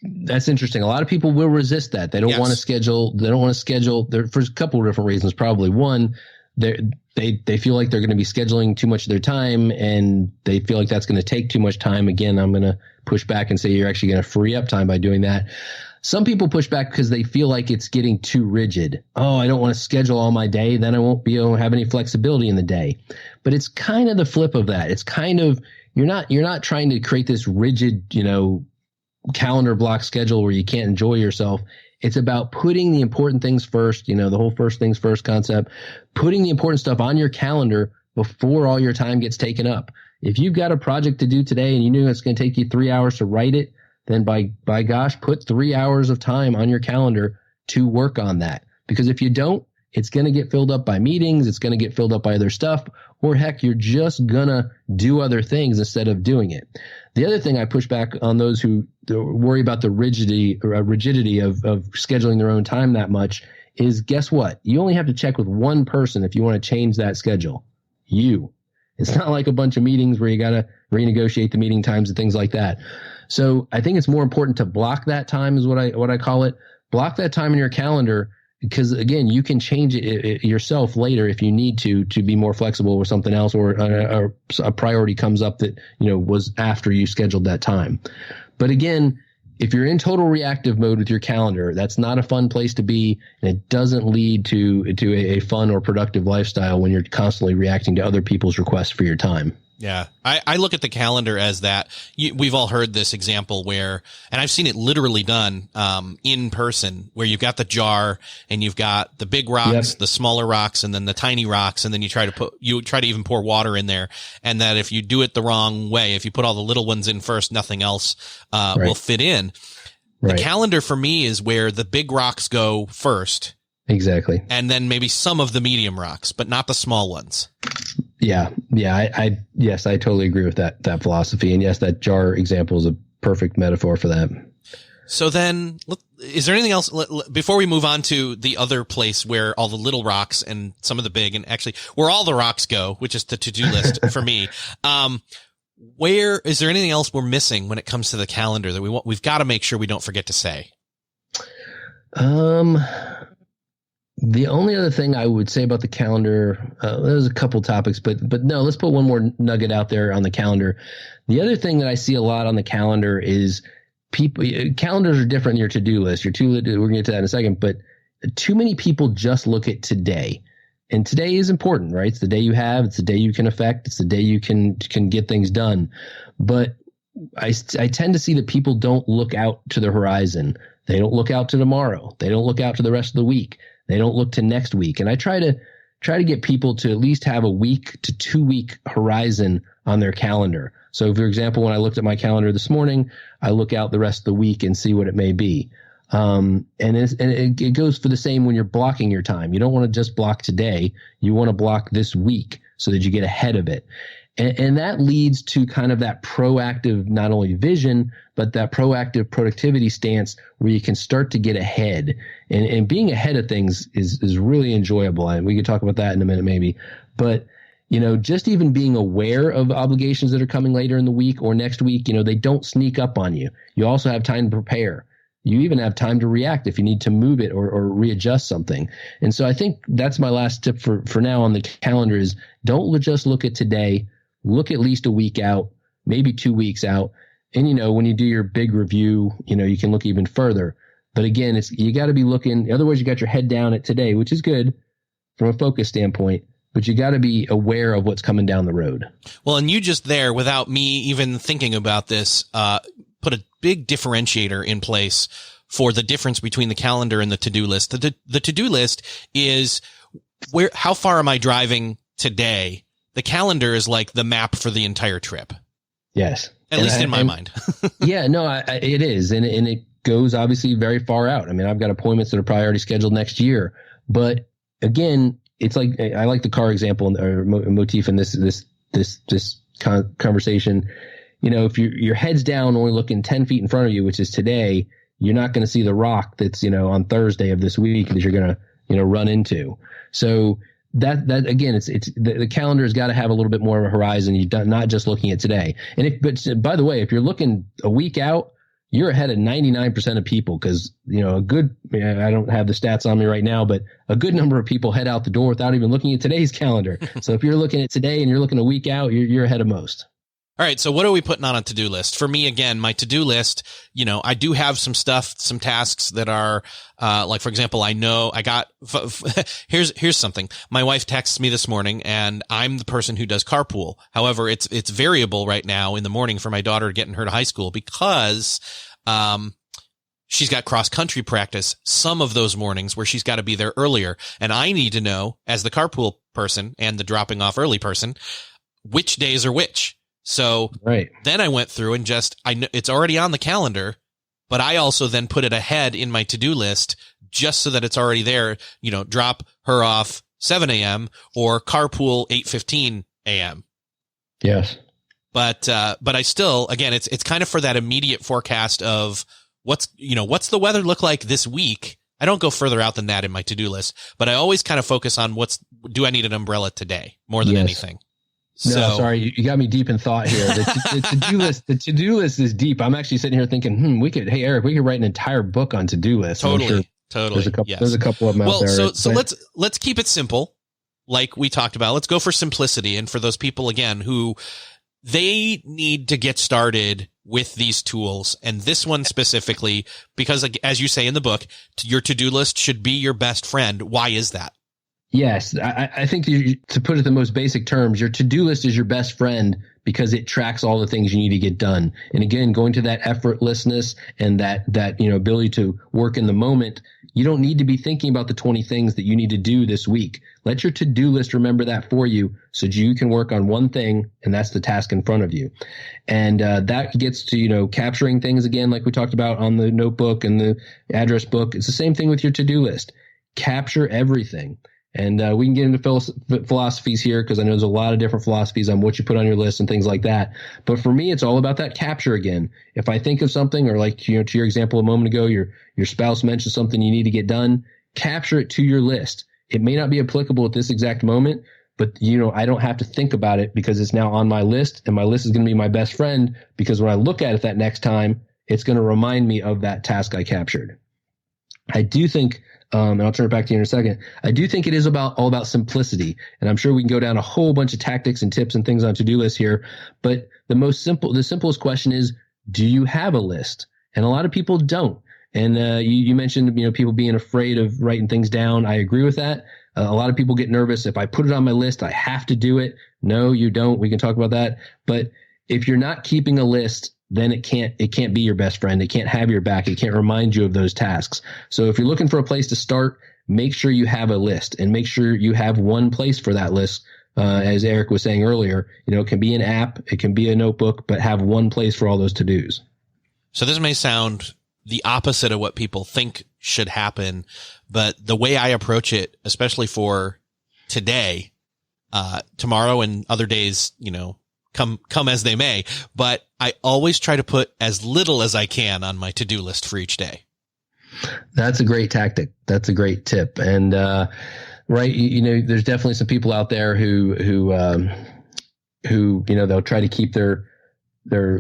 that's interesting. A lot of people will resist that. They don't want to schedule. They don't want to schedule there for a couple of different reasons. Probably one, they feel like they're going to be scheduling too much of their time, and they feel like that's going to take too much time. Again, I'm going to push back and say you're actually going to free up time by doing that. Some people push back because they feel like it's getting too rigid. Oh, I don't want to schedule all my day. Then I won't be able to have any flexibility in the day. But it's kind of the flip of that. It's kind of, you're not trying to create this rigid, calendar block schedule where you can't enjoy yourself. It's about putting the important things first, the whole first things first concept, putting the important stuff on your calendar before all your time gets taken up. If you've got a project to do today and you knew it's going to take you 3 hours to write it, then by gosh, put 3 hours of time on your calendar to work on that. Because if you don't, it's going to get filled up by meetings. It's going to get filled up by other stuff, or heck, you're just going to do other things instead of doing it. The other thing I push back on those who worry about the rigidity of scheduling their own time that much is, guess what? You only have to check with one person if you want to change that schedule. You. It's not like a bunch of meetings where you got to renegotiate the meeting times and things like that. So I think it's more important to block that time, is what I call it. Block that time in your calendar, because again, you can change it yourself later if you need to be more flexible or something else, or a priority comes up that, was after you scheduled that time. But again, if you're in total reactive mode with your calendar, that's not a fun place to be, and it doesn't lead to a fun or productive lifestyle when you're constantly reacting to other people's requests for your time. Yeah. I look at the calendar as that. We've all heard this example where, and I've seen it literally done, in person, where you've got the jar and you've got the big rocks, the smaller rocks, and then the tiny rocks. And then you try to even pour water in there. And that if you do it the wrong way, if you put all the little ones in first, nothing else, will fit in. The calendar for me is where the big rocks go first. Exactly. And then maybe some of the medium rocks, but not the small ones. Yeah. Yes, I totally agree with that philosophy. And yes, that jar example is a perfect metaphor for that. So then, is there anything else before we move on to the other place where all the little rocks and some of the big, and actually where all the rocks go, which is the to-do list for me? Where is there anything else we're missing when it comes to the calendar that we've got to make sure we don't forget to say? The only other thing I would say about the calendar, there's a couple topics, but no, let's put one more nugget out there on the calendar. The other thing that I see a lot on the calendar is calendars are different than your to-do list. We're going to get to that in a second, but too many people just look at today. And today is important, right? It's the day you have, it's the day you can affect, it's the day you can get things done. But I tend to see that people don't look out to the horizon. They don't look out to tomorrow. They don't look out to the rest of the week. They don't look to next week. And I try to get people to at least have a week to 2 week horizon on their calendar. So for example, when I looked at my calendar this morning, I look out the rest of the week and see what it may be. And it goes for the same when you're blocking your time. You don't want to just block today. You want to block this week so that you get ahead of it. And that leads to kind of that proactive, not only vision, but that proactive productivity stance where you can start to get ahead. And being ahead of things is really enjoyable. And we can talk about that in a minute, maybe. But, just even being aware of obligations that are coming later in the week or next week, they don't sneak up on you. You also have time to prepare. You even have time to react if you need to move it or readjust something. And so I think that's my last tip for now on the calendar is don't just look at today. Look at least a week out, maybe 2 weeks out. And, when you do your big review, you can look even further. But again, you got to be looking. Otherwise, you got your head down at today, which is good from a focus standpoint. But you got to be aware of what's coming down the road. Well, and you just there, without me even thinking about this, put a big differentiator in place for the difference between the calendar and the to-do list. The to-do list is how far am I driving today? The calendar is like the map for the entire trip. Yes. At least in my mind. Yeah, no, it is. And it goes obviously very far out. I mean, I've got appointments that are probably already scheduled next year. But again, it's like, I like the car example or motif in this conversation. You know, if your head's down, only looking 10 feet in front of you, which is today, you're not going to see the rock that's, on Thursday of this week that you're going to, run into. So that again, it's the calendar has got to have a little bit more of a horizon. You're not just looking at today. But by the way, if you're looking a week out, you're ahead of 99% of people because, I don't have the stats on me right now, but a good number of people head out the door without even looking at today's calendar. So if you're looking at today and you're looking a week out, you're ahead of most. All right. So what are we putting on a to-do list? For me, again, my to-do list, I do have some tasks that are, like, for example, I know I got, here's something. My wife texts me this morning and I'm the person who does carpool. However, it's variable right now in the morning for my daughter getting her to high school because, she's got cross country practice some of those mornings where she's got to be there earlier. And I need to know, as the carpool person and the dropping off early person, which days are which. So Then I went through and I know it's already on the calendar, but I also then put it ahead in my to-do list just so that it's already there, drop her off 7 a.m. or carpool 8:15 a.m. Yes. But I still, again, it's kind of for that immediate forecast of what's the weather look like this week. I don't go further out than that in my to-do list, but I always kind of focus on do I need an umbrella today more than anything. No, sorry, you got me deep in thought here. The to-do list is deep. I'm actually sitting here thinking, hey, Eric, we could write an entire book on to-do lists. Totally. There's a couple of them out there. So let's keep it simple. Like we talked about, let's go for simplicity. And for those people, again, who they need to get started with these tools, and this one specifically, because as you say in the book, your to-do list should be your best friend. Why is that? Yes, I think to put it in the most basic terms, your to-do list is your best friend because it tracks all the things you need to get done. And again, going to that effortlessness and that ability to work in the moment, you don't need to be thinking about the 20 things that you need to do this week. Let your to-do list remember that for you so you can work on one thing, and that's the task in front of you. And that gets to, capturing things again, like we talked about on the notebook and the address book. It's the same thing with your to-do list. Capture everything. And we can get into philosophies here because I know there's a lot of different philosophies on what you put on your list and things like that. But for me, it's all about that capture again. If I think of something, or like, to your example a moment ago, your spouse mentioned something you need to get done, capture it to your list. It may not be applicable at this exact moment, but I don't have to think about it because it's now on my list, and my list is going to be my best friend because when I look at it that next time, it's going to remind me of that task I captured. I do think, and I'll turn it back to you in a second, I do think it is all about simplicity. And I'm sure we can go down a whole bunch of tactics and tips and things on to-do lists here. But the simplest question is, do you have a list? And a lot of people don't. And you mentioned, people being afraid of writing things down. I agree with that. A lot of people get nervous. If I put it on my list, I have to do it. No, you don't. We can talk about that. But if you're not keeping a list, then it can't be your best friend. It can't have your back. It can't remind you of those tasks. So if you're looking for a place to start, make sure you have a list and make sure you have one place for that list. As Erik was saying earlier, it can be an app, it can be a notebook, but have one place for all those to-dos. So this may sound the opposite of what people think should happen, but the way I approach it, especially for today, tomorrow and other days, come as they may, but I always try to put as little as I can on my to-do list for each day. That's a great tactic. That's a great tip. And, there's definitely some people out there who, they'll try to keep their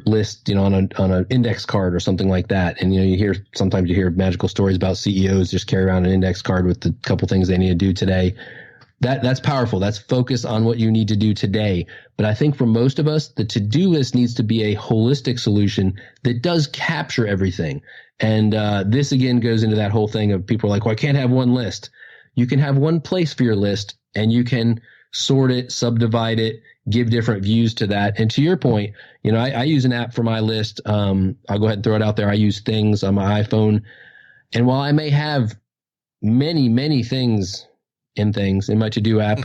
list, on an index card or something like that. And, sometimes you hear magical stories about CEOs just carry around an index card with the couple things they need to do today. that's powerful. That's focus on what you need to do today. But I think for most of us, the to-do list needs to be a holistic solution that does capture everything. And this again goes into that whole thing of people are like, well, I can't have one list. You can have one place for your list, and you can sort it, subdivide it, give different views to that. And to your point, I use an app for my list. I'll go ahead and throw it out there. I use Things on my iPhone. And while I may have many, many things in my to-do app,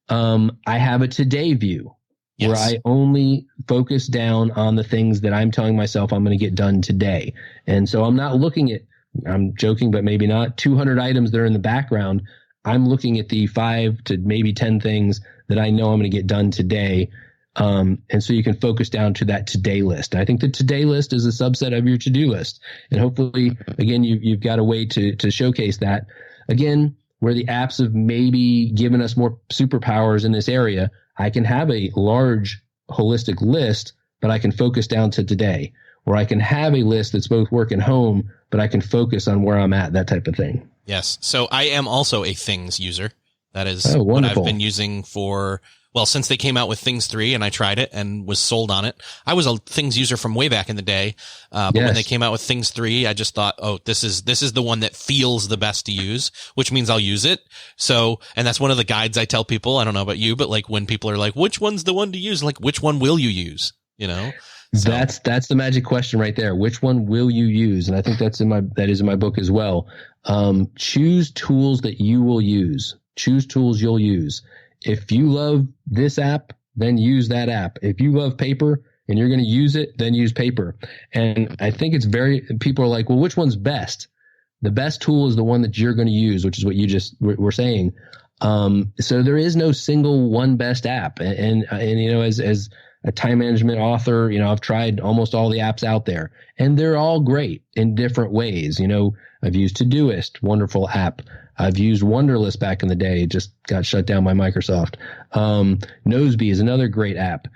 I have a today view where I only focus down on the things that I'm telling myself I'm going to get done today. And so I'm not looking at, I'm joking, but maybe not, 200 items that are in the background. I'm looking at the 5 to maybe 10 things that I know I'm going to get done today. And so you can focus down to that today list. I think the today list is a subset of your to-do list. And hopefully, again, you've got a way to showcase that. Again, where the apps have maybe given us more superpowers in this area, I can have a large holistic list, but I can focus down to today. Or I can have a list that's both work and home, but I can focus on where I'm at, that type of thing. Yes. So I am also a Things user. That is what I've been using since they came out with Things 3 and I tried it and was sold on it. I was a Things user from way back in the day. But when they came out with Things 3, I just thought, oh, this is the one that feels the best to use, which means I'll use it. So, and that's one of the guides I tell people. I don't know about you, but like when people are like, which one's the one to use? Like, which one will you use? So. That's the magic question right there. Which one will you use? And I think that is in my book as well. Choose tools that you will use. Choose tools you'll use. If you love this app, then use that app. If you love paper and you're going to use it, then use paper. And I think people are like, well, which one's best? The best tool is the one that you're going to use, which is what you just were saying. So there is no single one best app. And as a time management author, I've tried almost all the apps out there, and they're all great in different ways. I've used Todoist, wonderful app. I've used Wunderlist back in the day. It just got shut down by Microsoft. Noseby is another great app.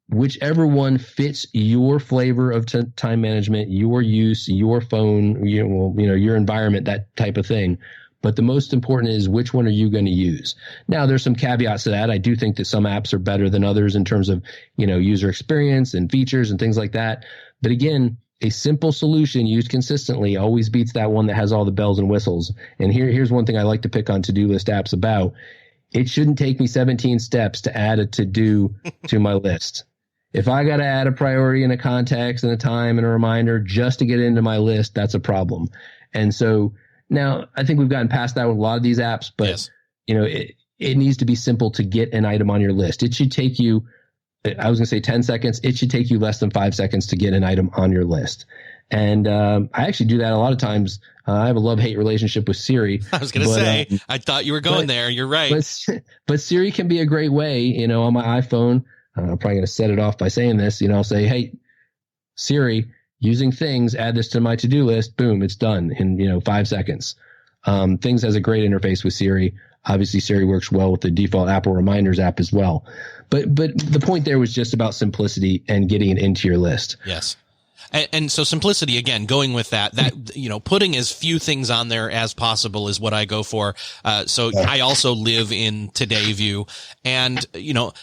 Whichever one fits your flavor of time management, your use, your phone, your environment, that type of thing. But the most important is, which one are you going to use? Now, there's some caveats to that. I do think that some apps are better than others in terms of, user experience and features and things like that. But again, a simple solution used consistently always beats that one that has all the bells and whistles. And here's one thing I like to pick on to-do list apps about. It shouldn't take me 17 steps to add a to-do to my list. If I got to add a priority and a context and a time and a reminder just to get into my list, that's a problem. And so now I think we've gotten past that with a lot of these apps, but yes. It needs to be simple to get an item on your list. It should take you, I was going to say 10 seconds. It should take you less than 5 seconds to get an item on your list. And I actually do that a lot of times. I have a love-hate relationship with Siri. I was going to say, I thought you were going there. You're right. But Siri can be a great way, on my iPhone. I'm probably going to set it off by saying this. I'll say, hey, Siri, using Things, add this to my to-do list. Boom, it's done in 5 seconds. Things has a great interface with Siri. Obviously, Siri works well with the default Apple Reminders app as well. But the point there was just about simplicity and getting it into your list. Yes. And so simplicity, again, going with that, putting as few things on there as possible is what I go for. So I also live in Today View, and,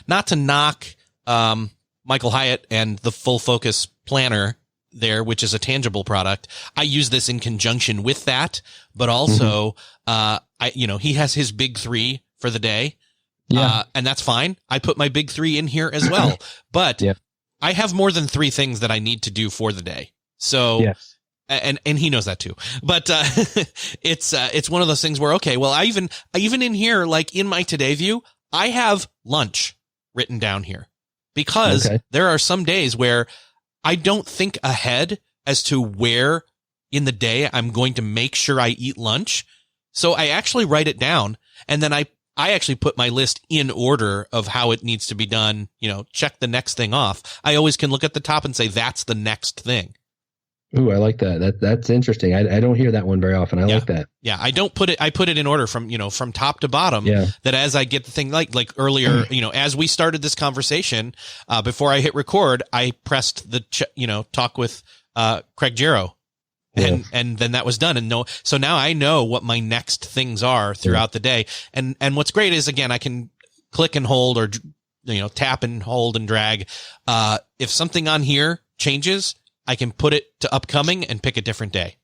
not to knock, Michael Hyatt and the Full Focus Planner there, which is a tangible product. I use this in conjunction with that, but also, he has his big 3 for the day. Yeah. And that's fine. I put my big 3 in here as well, but yeah. I have more than 3 things that I need to do for the day. So, yes. and he knows that too, but, it's one of those things where, okay, well, I even in here, like in my Today View, I have lunch written down here because there are some days where I don't think ahead as to where in the day I'm going to make sure I eat lunch. So I actually write it down, and then I actually put my list in order of how it needs to be done. Check the next thing off. I always can look at the top and say, that's the next thing. Ooh, I like that. That's interesting. I don't hear that one very often. I like that. Yeah. I put it in order from top to bottom, that as I get the thing, like earlier, as we started this conversation, before I hit record, I pressed the, talk with, Craig Jarrow And then that was done. So now I know what my next things are throughout the day. And what's great is, again, I can click and hold, or, tap and hold and drag. If something on here changes, I can put it to upcoming and pick a different day.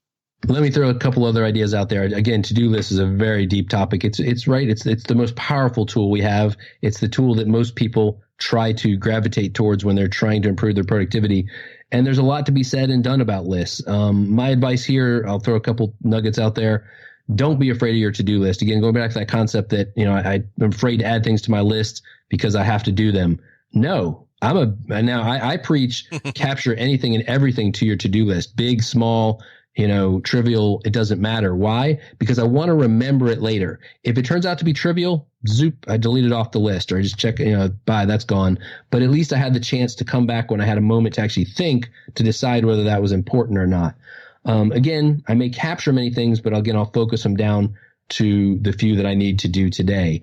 Let me throw a couple other ideas out there. Again, to-do list is a very deep topic. It's right. It's the most powerful tool we have. It's the tool that most people try to gravitate towards when they're trying to improve their productivity. And there's a lot to be said and done about lists. My advice here, I'll throw a couple nuggets out there. Don't be afraid of your to-do list. Again, going back to that concept that, I'm afraid to add things to my list because I have to do them. No, I preach capture anything and everything to your to-do list, big, small, trivial, it doesn't matter. Why? Because I want to remember it later. If it turns out to be trivial, zoop, I delete it off the list, or I just check, bye, that's gone. But at least I had the chance to come back when I had a moment to actually think, to decide whether that was important or not. Again, I may capture many things, but again, I'll focus them down to the few that I need to do today.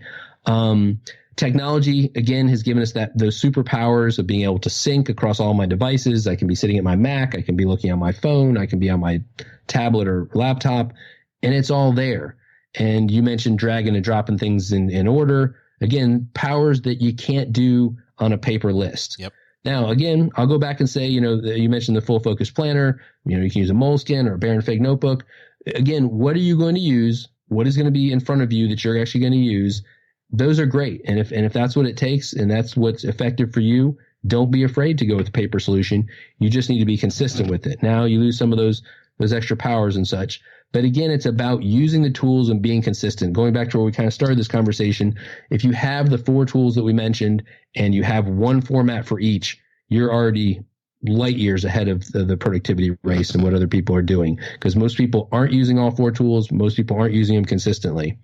Technology, again, has given us those superpowers of being able to sync across all my devices. I can be sitting at my Mac. I can be looking on my phone. I can be on my tablet or laptop, and it's all there. And you mentioned dragging and dropping things in order. Again, powers that you can't do on a paper list. Yep. Now, again, I'll go back and say, you mentioned the full focus planner. You can use a Moleskine or a Bear and Fig notebook. Again, what are you going to use? What is going to be in front of you that you're actually going to use? Those are great. And if that's what it takes and that's what's effective for you, don't be afraid to go with the paper solution. You just need to be consistent with it. Now you lose some of those extra powers and such. But again, it's about using the tools and being consistent. Going back to where we kind of started this conversation, if you have the 4 tools that we mentioned and you have one format for each, you're already light years ahead of the productivity race and what other people are doing. Because most people aren't using all 4 tools. Most people aren't using them consistently.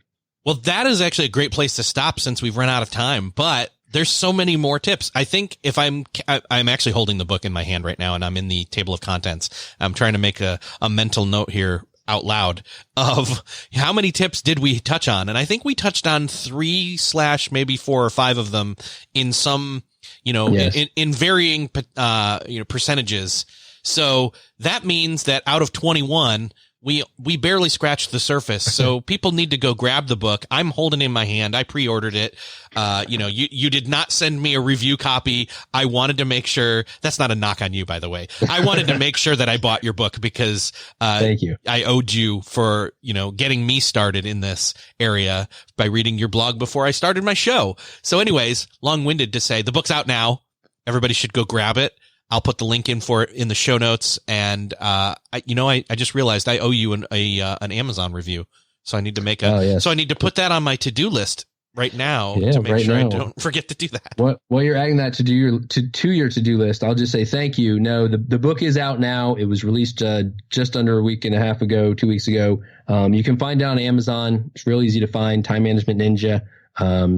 Well, that is actually a great place to stop since we've run out of time, but there's so many more tips. I think if I'm actually holding the book in my hand right now and I'm in the table of contents. I'm trying to make a mental note here out loud of how many tips did we touch on? And I think we touched on 3 / maybe 4 or 5 of them in some, yes, in varying, percentages. So that means that out of 21, we barely scratched the surface. So people need to go grab the book. I'm holding it in my hand. I pre-ordered it. You did not send me a review copy. I wanted to make sure that's not a knock on you, by the way. I wanted to make sure that I bought your book because, thank you. I owed you for, getting me started in this area by reading your blog before I started my show. So anyways, long-winded to say the book's out now. Everybody should go grab it. I'll put the link in for it in the show notes. And, I just realized I owe you an Amazon review. So I need to make so I need to put that on my to-do list right now to make sure I don't forget to do that. While you're adding that to your to-do list, I'll just say thank you. No, the book is out now. It was released, just under a week and a half ago, 2 weeks ago. You can find it on Amazon. It's real easy to find. Time Management Ninja.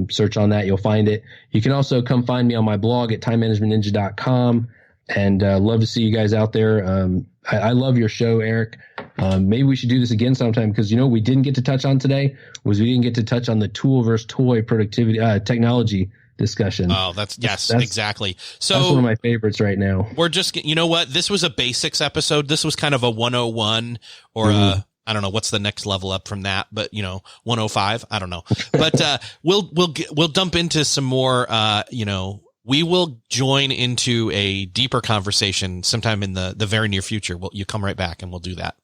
Search on that. You'll find it. You can also come find me on my blog at timemanagementninja.com. And love to see you guys out there. I love your show, Erik. Maybe we should do this again sometime because, we didn't get to touch on today was we didn't get to touch on the tool versus toy productivity technology discussion. Oh, that's exactly. So that's one of my favorites right now. We're just, this was a basics episode. This was kind of a 101 or I don't know what's the next level up from that, but 105. I don't know. But we'll dump into some more. We will join into a deeper conversation sometime in the very near future. You come right back and we'll do that.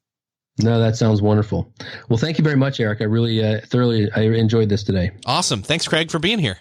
No, that sounds wonderful. Well, thank you very much, Erik. I really I enjoyed this today. Awesome. Thanks, Craig, for being here.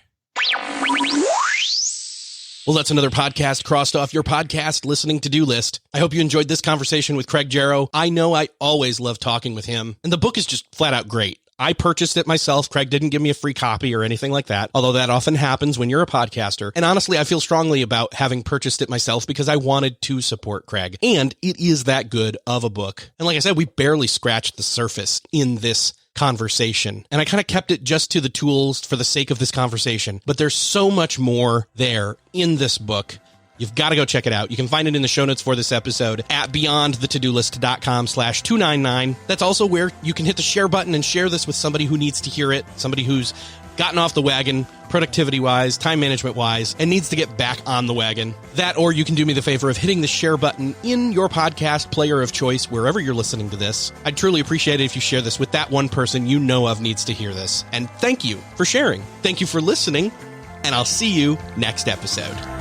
Well, that's another podcast crossed off your podcast listening to-do list. I hope you enjoyed this conversation with Craig Jarrow. I know I always love talking with him, and the book is just flat out great. I purchased it myself. Craig didn't give me a free copy or anything like that, although that often happens when you're a podcaster. And honestly, I feel strongly about having purchased it myself because I wanted to support Craig. And it is that good of a book. And like I said, we barely scratched the surface in this conversation. And I kind of kept it just to the tools for the sake of this conversation. But there's so much more there in this book. You've got to go check it out. You can find it in the show notes for this episode at beyondthetodolist.com/299. That's also where you can hit the share button and share this with somebody who needs to hear it, somebody who's gotten off the wagon, productivity-wise, time management-wise, and needs to get back on the wagon. That, or you can do me the favor of hitting the share button in your podcast player of choice, wherever you're listening to this. I'd truly appreciate it if you share this with that one person you know of needs to hear this. And thank you for sharing. Thank you for listening, and I'll see you next episode.